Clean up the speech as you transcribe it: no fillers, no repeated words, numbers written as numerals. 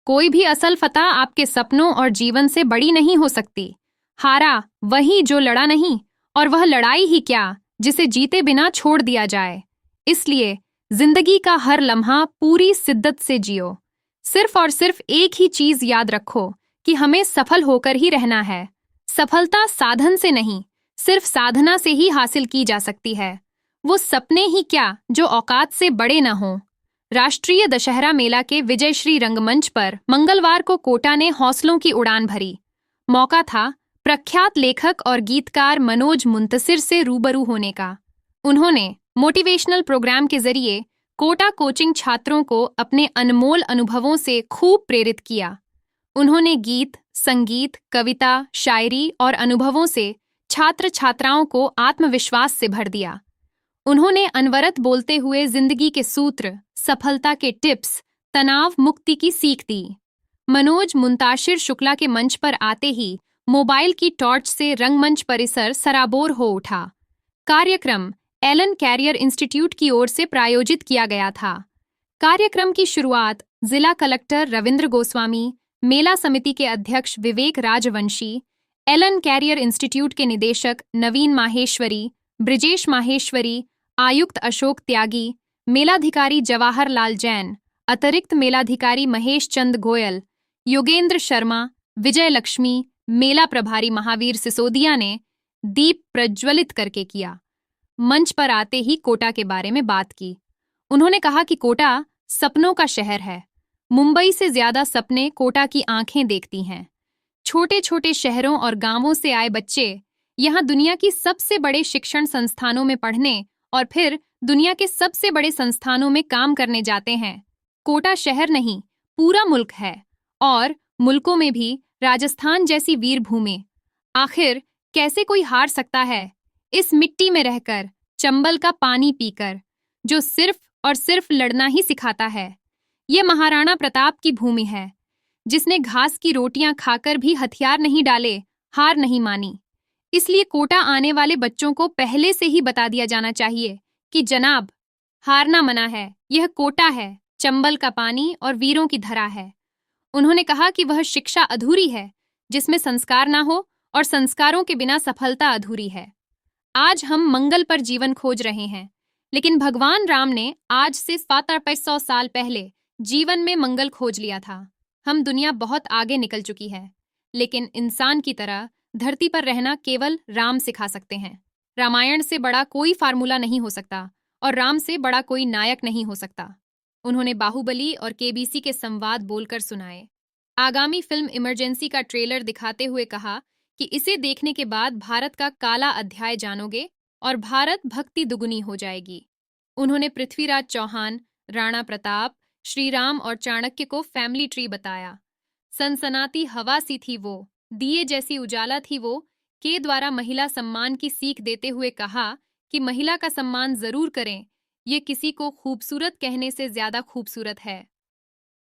कोई भी असल फतह आपके सपनों और जीवन से बड़ी नहीं हो सकती। हारा वही जो लड़ा नहीं, और वह लड़ाई ही क्या जिसे जीते बिना छोड़ दिया जाए। इसलिए जिंदगी का हर लम्हा पूरी शिद्दत से जियो। सिर्फ और सिर्फ एक ही चीज याद रखो कि हमें सफल होकर ही रहना है। सफलता साधन से नहीं, सिर्फ साधना से ही हासिल की जा सकती है। वो सपने ही क्या जो औकात से बड़े न हों। राष्ट्रीय दशहरा मेला के विजयश्री रंगमंच पर मंगलवार को कोटा ने हौसलों की उड़ान भरी। मौका था प्रख्यात लेखक और गीतकार मनोज मुंतसिर से रूबरू होने का। उन्होंने मोटिवेशनल प्रोग्राम के जरिए कोटा कोचिंग छात्रों को अपने अनमोल अनुभवों से खूब प्रेरित किया। उन्होंने गीत, संगीत, कविता, शायरी और अनुभवों से छात्र छात्राओं को आत्मविश्वास से भर दिया। उन्होंने अनवरत बोलते हुए जिंदगी के सूत्र, सफलता के टिप्स, तनाव मुक्ति की सीख दी। मनोज मुंताशिर शुक्ला के मंच पर आते ही मोबाइल की टॉर्च से रंगमंच परिसर सराबोर हो उठा। कार्यक्रम एलन कैरियर इंस्टीट्यूट की ओर से प्रायोजित किया गया था। कार्यक्रम की शुरुआत जिला कलेक्टर रविंद्र गोस्वामी, मेला समिति के अध्यक्ष विवेक राजवंशी, एलन कैरियर इंस्टीट्यूट के निदेशक नवीन माहेश्वरी, ब्रिजेश माहेश्वरी, आयुक्त अशोक त्यागी, मेलाधिकारी जवाहर लाल जैन, अतिरिक्त मेलाधिकारी महेश चंद गोयल, योगेंद्र शर्मा, विजय लक्ष्मी, मेला प्रभारी महावीर सिसोदिया ने दीप प्रज्वलित करके किया। मंच पर आते ही कोटा के बारे में बात की। उन्होंने कहा कि कोटा सपनों का शहर है। मुंबई से ज्यादा सपने कोटा की आंखें देखती हैं। छोटे छोटे शहरों और गांवों से आए बच्चे यहाँ दुनिया की सबसे बड़े शिक्षण संस्थानों में पढ़ने और फिर दुनिया के सबसे बड़े संस्थानों में काम करने जाते हैं। कोटा शहर नहीं, पूरा मुल्क है, और मुल्कों में भी राजस्थान जैसी वीर भूमि। आखिर कैसे कोई हार सकता है इस मिट्टी में रहकर, चंबल का पानी पीकर, जो सिर्फ और सिर्फ लड़ना ही सिखाता है। ये महाराणा प्रताप की भूमि है, जिसने घास की रोटियां खाकर भी हथियार नहीं डाले, हार नहीं मानी। इसलिए कोटा आने वाले बच्चों को पहले से ही बता दिया जाना चाहिए कि जनाब, हारना मना है, यह कोटा है, चंबल का पानी और वीरों की धरा है। उन्होंने कहा कि वह शिक्षा अधूरी है जिसमें संस्कार ना हो, और संस्कारों के बिना सफलता अधूरी है। आज हम मंगल पर जीवन खोज रहे हैं, लेकिन भगवान राम ने आज से 700 साल पहले जीवन में मंगल खोज लिया था। हम दुनिया बहुत आगे निकल चुकी है, लेकिन इंसान की तरह धरती पर रहना केवल राम सिखा सकते हैं। रामायण से बड़ा कोई फार्मूला नहीं हो सकता, और राम से बड़ा कोई नायक नहीं हो सकता। उन्होंने बाहुबली और केबीसी के संवाद बोलकर सुनाए। आगामी फिल्म इमरजेंसी का ट्रेलर दिखाते हुए कहा कि इसे देखने के बाद भारत का काला अध्याय जानोगे और भारत भक्ति दुगुनी हो जाएगी। उन्होंने पृथ्वीराज चौहान, राणा प्रताप, श्री राम और चाणक्य को फैमिली ट्री बताया। सनसनाती हवा सी थी वो, दिए जैसी उजाला थी वो, के द्वारा महिला सम्मान की सीख देते हुए कहा कि महिला का सम्मान जरूर करें, ये किसी को खूबसूरत कहने से ज्यादा खूबसूरत है।